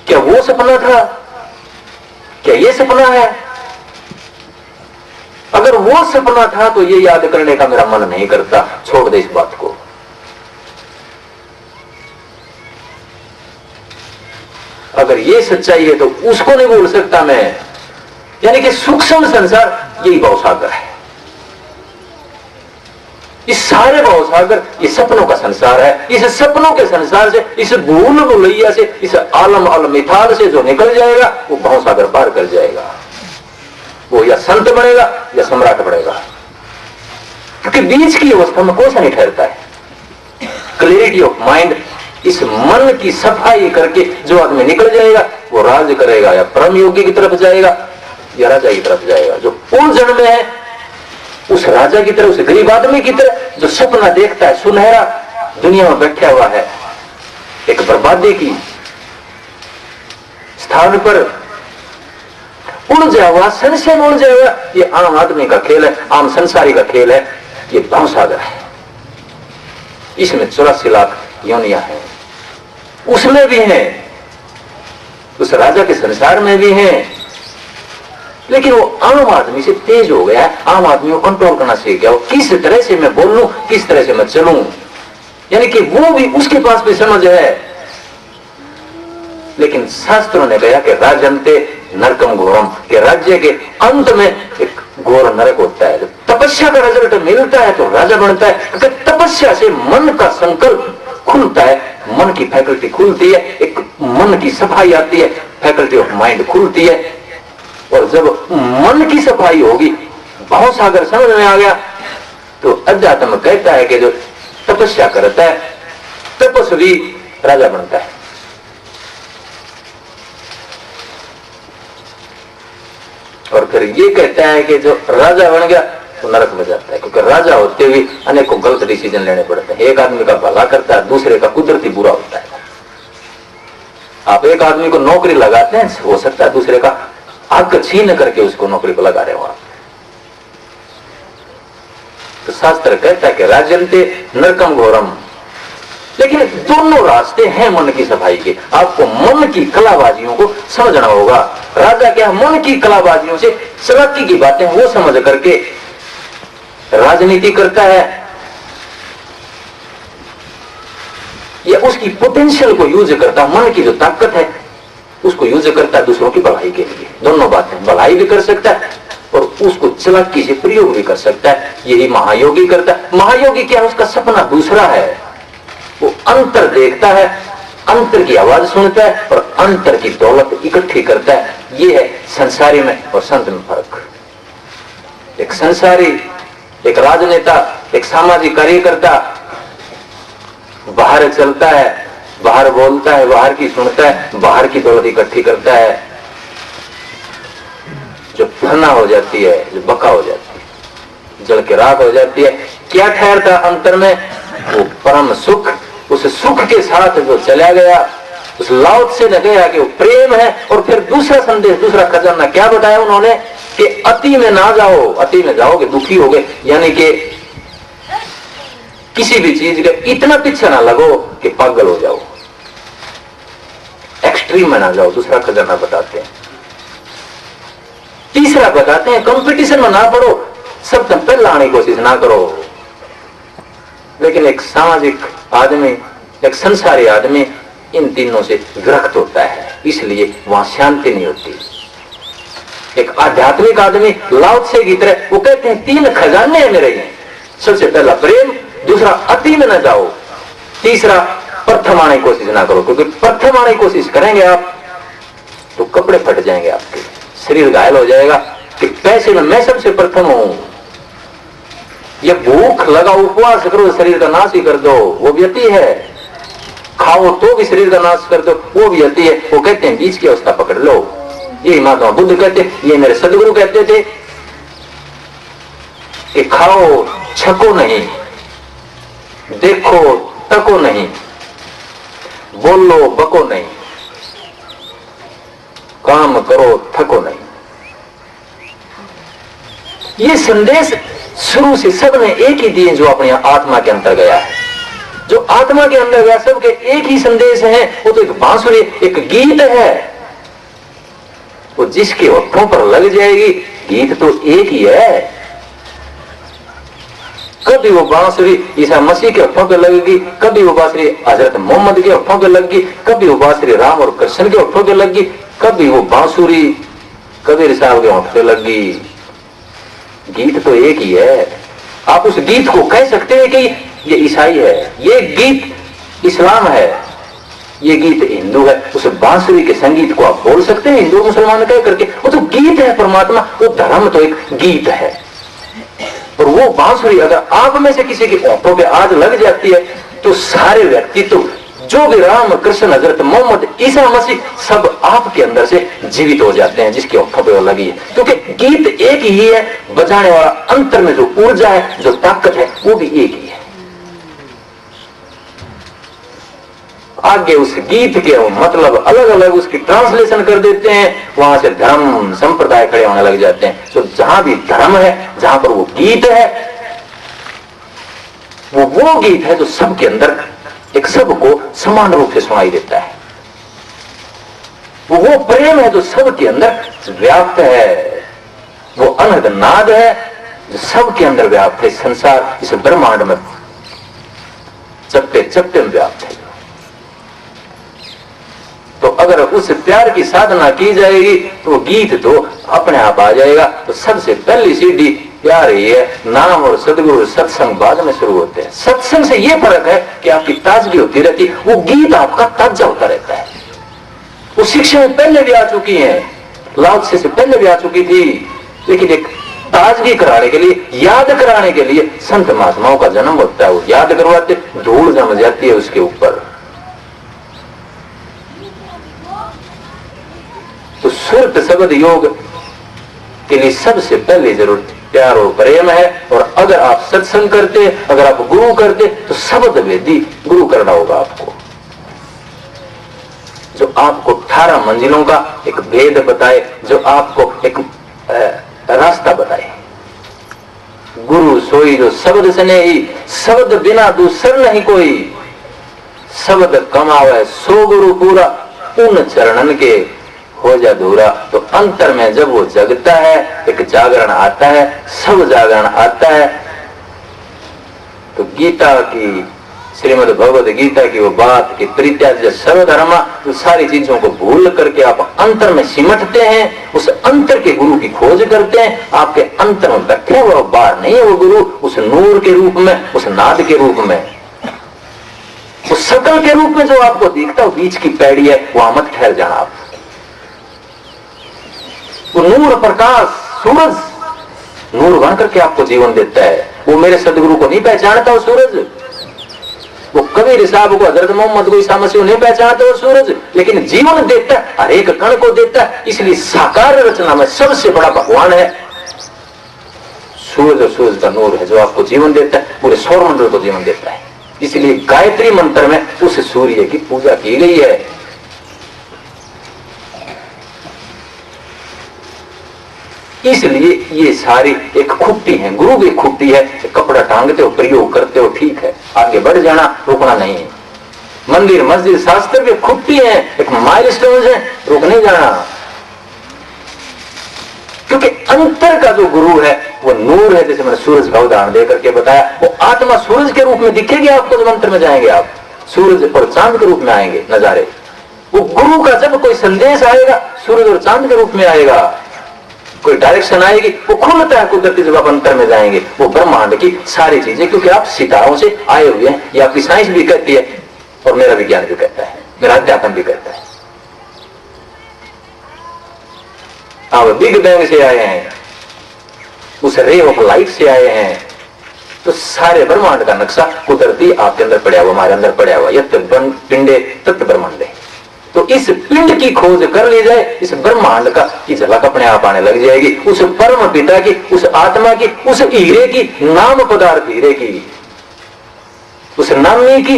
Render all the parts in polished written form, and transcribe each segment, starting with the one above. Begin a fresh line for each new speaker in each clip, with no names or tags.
क्या वो सपना था? क्या ये सपना है? अगर वो सपना था तो ये याद करने का मेरा मन नहीं करता, छोड़ दे इस बात को। अगर ये सच्चाई है तो उसको नहीं भूल सकता मैं। यानी कि सूक्ष्म संसार यही भवसागर है। इस सारे भवसागर ये सपनों का संसार है। इस सपनों के संसार से, इस भूल भुलैया से, इस आलम अल मिथाल से जो निकल जाएगा वो भवसागर पार कर जाएगा। वो या संत बनेगा या सम्राट बनेगा, क्योंकि बीच की अवस्था में कोई सा नहीं ठहरता है। क्लैरिटी ऑफ माइंड, इस मन की सफाई करके जो आदमी निकल जाएगा वो राज करेगा, या परम योगी की तरफ जाएगा या राजा की तरफ जाएगा। जो पूर्व जन्म में है उस राजा की तरह, उस गरीब आदमी की तरह जो सपना देखता है, सुनहरा दुनिया में बैठा हुआ है, एक बर्बादी की स्थान पर उलझा हुआ, संशय में उलझा हुआ, ये आम आदमी का खेल है, आम संसारी का खेल है। ये भवसागर है। इसमें 84 लाख योनियां हैं, उसमें भी हैं, उस राजा के संसार में भी हैं। लेकिन वो आम आदमी से तेज हो गया है, आम आदमी को कंट्रोल करना सीख गया। वो किस तरह से मैं बोलूं, किस तरह से मैं चलूं, यानी कि वो भी, उसके पास भी समझ है। लेकिन शास्त्रों ने कहा कि राजन्ते नरकम घोरम, के राज्य के अंत में एक घोर नरक होता है। तपस्या का रिजल्ट मिलता है तो राजा बनता है, क्योंकि तपस्या से मन का संकल्प खुलता है, मन की फैकल्टी खुलती है, एक मन की सफाई आती है, फैकल्टी ऑफ माइंड खुलती है। और जब मन की सफाई होगी, भवसागर समझ में आ गया, तो अध्यात्म कहता है कि जो तपस्या करता है तपस्वी राजा बनता है। और फिर ये कहता है कि जो राजा बन गया तो नरक में जाता है, क्योंकि राजा होते हुए अनेकों गलत डिसीजन लेने पड़ते हैं। एक आदमी का भला करता है, दूसरे का कुदरती बुरा होता है। आप एक आदमी को नौकरी लगाते हैं, हो सकता है दूसरे का हक छीन करके उसको नौकरी पर लगा रहे हो आप। तो शास्त्र कहता है कि राजन्ते नरकम घोरम। लेकिन दोनों रास्ते हैं मन की सफाई के। आपको मन की कलाबाजियों को समझना होगा। राजा क्या मन की कलाबाजियों से, चालाकी की बातें वो समझ करके राजनीति करता है, या उसकी पोटेंशियल को यूज करता, मन की जो ताकत है उसको यूज करता है दूसरों की भलाई के लिए। दोनों बातें, भलाई भी कर सकता है और उसको चालाकी से प्रयोग भी कर सकता है। यही महायोगी करता है। महायोगी क्या है? उसका सपना दूसरा है। वो अंतर देखता है, अंतर की आवाज सुनता है और अंतर की दौलत इकट्ठी करता है। ये है संसारी में और संत में फर्क। एक संसारी, एक राजनेता, एक सामाजिक कार्यकर्ता बाहर चलता है, बाहर बोलता है, बाहर की सुनता है, बाहर की दौलत इकट्ठी करता है। जो फना हो जाती है, जो बका हो जाती है, जल के राख हो जाती है, क्या ठहरता अंतर में? वो परम सुख। उस सुख के साथ जो चला गया, उस लाउत से न गया कि वो प्रेम है। और फिर दूसरा संदेश, दूसरा खजाना क्या बताया उन्होंने कि अति में ना जाओ, अति में जाओगे दुखी होगे। यानी कि किसी भी चीज के इतना पीछे ना लगो कि पागल हो जाओ, एक्सट्रीम में ना जाओ। दूसरा खजाना बताते हैं। तीसरा बताते हैं कंपटीशन में ना पड़ो, सब तक पहले आने की कोशिश ना करो। लेकिन एक सामाजिक आदमी, एक संसारी आदमी इन तीनों से विरक्त होता है, इसलिए वहां शांति नहीं होती। एक आध्यात्मिक आदमी लाओ त्से की तरह, वो कहते हैं 3 खजाने हैं मेरे हैं। सबसे पहला प्रेम, दूसरा अति में न जाओ, तीसरा प्रथम आने की कोशिश ना करो। क्योंकि प्रथम आने की कोशिश करेंगे आप तो कपड़े फट जाएंगे, आपके शरीर घायल हो जाएगा कि पैसे में मैं सबसे प्रथम हूं। ये भूख लगा उपवास करो, शरीर का नाश ही कर दो, वो भी अति है। खाओ तो भी शरीर का नाश कर दो, वो भी अति है। वो कहते हैं बीच की अवस्था पकड़ लो। ये महात्मा बुद्ध कहते, ये मेरे सदगुरु कहते थे कि खाओ छको नहीं, देखो तको नहीं, बोलो बको नहीं, काम करो थको नहीं। ये संदेश शुरू से सबने एक ही दिए जो अपनी आत्मा के अंदर गया है, जो जो आत्मा के अंदर वह सब के एक ही संदेश है, वो तो एक बांसुरी, एक गीत है। वो जिसके होठों पर लग जाएगी, गीत तो एक ही है। कभी वो बांसुरी ईसा मसीह के होठों पे लगेगी, कभी वो बांसुरी हजरत मोहम्मद के होठों पे लगेगी, कभी वो बांसुरी राम और कृष्ण के होठों पे लगेगी, कभी वो बांसुरी कबीर साहब के होठ पे लगेगी। गीत तो एक ही है। आप उस गीत को कह सकते हैं कि ये ईसाई है, ये गीत इस्लाम है, ये गीत हिंदू है। उस बांसुरी के संगीत को आप बोल सकते हैं हिंदू मुसलमान कह करके, वो तो गीत है परमात्मा। वो धर्म तो एक गीत है। और वो बांसुरी अगर आप में से किसी के होठों पे आज लग जाती है, तो सारे व्यक्तित्व जो भी राम कृष्ण हजरत मोहम्मद ईसा मसीह सब आपके अंदर से जीवित हो जाते हैं, जिसके होठों पे वो लगी है। क्योंकि गीत एक ही है, बजाने वाला अंतर में जो ऊर्जा है, जो ताकत है, वो भी एक ही है। आगे उस गीत के मतलब अलग अलग उसकी ट्रांसलेशन कर देते हैं, वहां से धर्म संप्रदाय खड़े होने लग जाते हैं। तो जहां भी धर्म है, जहां पर वो गीत है, वो गीत है जो सबके अंदर एक सबको समान रूप से सुनाई देता है। वो प्रेम है जो सबके अंदर व्याप्त है। वो अनहद नाद है जो सबके अंदर व्याप्त है। संसार इस ब्रह्मांड में चप्पे चप्पे में व्याप्त है। तो अगर उस प्यार की साधना की जाएगी तो वो गीत तो अपने आप आ जाएगा। तो सबसे पहली सीढ़ी प्यार ही है। नाम और सदगुरु सत्संग बाद में शुरू होते हैं। सत्संग से ये फर्क है कि आपकी ताजगी होती रहती, वो गीत आपका ताजा होता रहता है। वो शिक्षाएं पहले भी आ चुकी हैं, लाओत्से से पहले भी आ चुकी थी, लेकिन एक ताजगी कराने के लिए, याद कराने के लिए संत महात्माओं का जन्म होता है। वो याद करवाते, धूल जम जाती है उसके ऊपर। तो सुरत शब्द योग के लिए सबसे पहले जरूरत प्यार और प्रेम है। और अगर आप सत्संग करते, अगर आप गुरु करते, तो शब्द वेदी गुरु करना होगा आपको, जो आपको 18 मंजिलों का एक भेद बताए, जो आपको एक रास्ता बताए। गुरु सोई जो शब्द सने ही, शब्द बिना दूसर नहीं कोई। शब्द कमावे सो गुरु पूरा, उन चरणन के हो जा धूरा। तो अंतर में जब वो जगता है, एक जागरण आता है, सब जागरण आता है। तो गीता की, श्रीमद् भगवद गीता की वो बात कि परित्याज्य सर्वधर्मा, तो सारी चीजों को भूल करके आप अंतर में सिमटते हैं, उस अंतर के गुरु की खोज करते हैं। आपके अंतर में बैठे वो बाहर नहीं है, वो गुरु उस नूर के रूप में, उस नाद के रूप में, उस सकल के रूप में जो आपको दिखता है, बीच की पैड़ी है, वहां मत ठहर जाना आप। वो नूर प्रकाश सूरज नूर बन करके आपको जीवन देता है। वो मेरे सदगुरु को नहीं पहचानता वो सूरज, वो कबीर साहब को, हजरत मोहम्मद को, ईसा मसीह नहीं पहचानता वो सूरज, लेकिन जीवन देता है, हर एक कण को देता है। इसलिए साकार रचना में सबसे बड़ा भगवान है सूरज। और सूरज का नूर है जो आपको जीवन देता है, पूरे सौरमंडल को जीवन देता है। इसलिए गायत्री मंत्र में उस सूर्य की पूजा की गई है। इसलिए ये सारी एक खुट्टी है, गुरु की खुट्टी है। कपड़ा टांगते हो, प्रयोग करते हो, ठीक है, आगे बढ़ जाना, रुकना नहीं है। मंदिर मस्जिद शास्त्र की खुट्टी है, एक माइलस्टोन है, रुक नहीं जाना। क्योंकि अंतर का जो गुरु है वो नूर है। जैसे मैंने सूरज का उदाहरण देकर के बताया, वो आत्मा सूरज के रूप में दिखेगी आपको जब मंत्र में जाएंगे आप, सूरज और चांद के रूप में आएंगे नजारे। वो गुरु का जब कोई संदेश आएगा, सूरज और चांद के रूप में आएगा, कोई डायरेक्शन आएगी, वो खुलता है कुदरती जब आप अंतर में जाएंगे। वो ब्रह्मांड की सारी चीजें, क्योंकि आप सितारों से आए हुए हैं, ये आपकी साइंस भी कहती है और मेरा विज्ञान भी कहता है, मेरा अध्यात्म भी कहता है। आप बिग बैंग से आए हैं, उस रे ऑफ लाइट से आए हैं। तो सारे ब्रह्मांड का नक्शा कुदरती आपके अंदर पड़ा हुआ, हमारे अंदर पड़ा हुआ। यत् पिंडे तत् ब्रह्मांडे। तो इस पिंड की खोज कर ली जाए, इस ब्रह्मांड का की झलक अपने आप आने लग जाएगी। उस परम पिता की, उस आत्मा की, उस हीरे की, नाम पदार्थ हीरे की, उस नामी की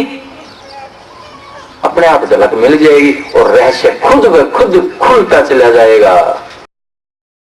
अपने आप झलक मिल जाएगी और रहस्य खुद ब खुद खुलता चला जाएगा।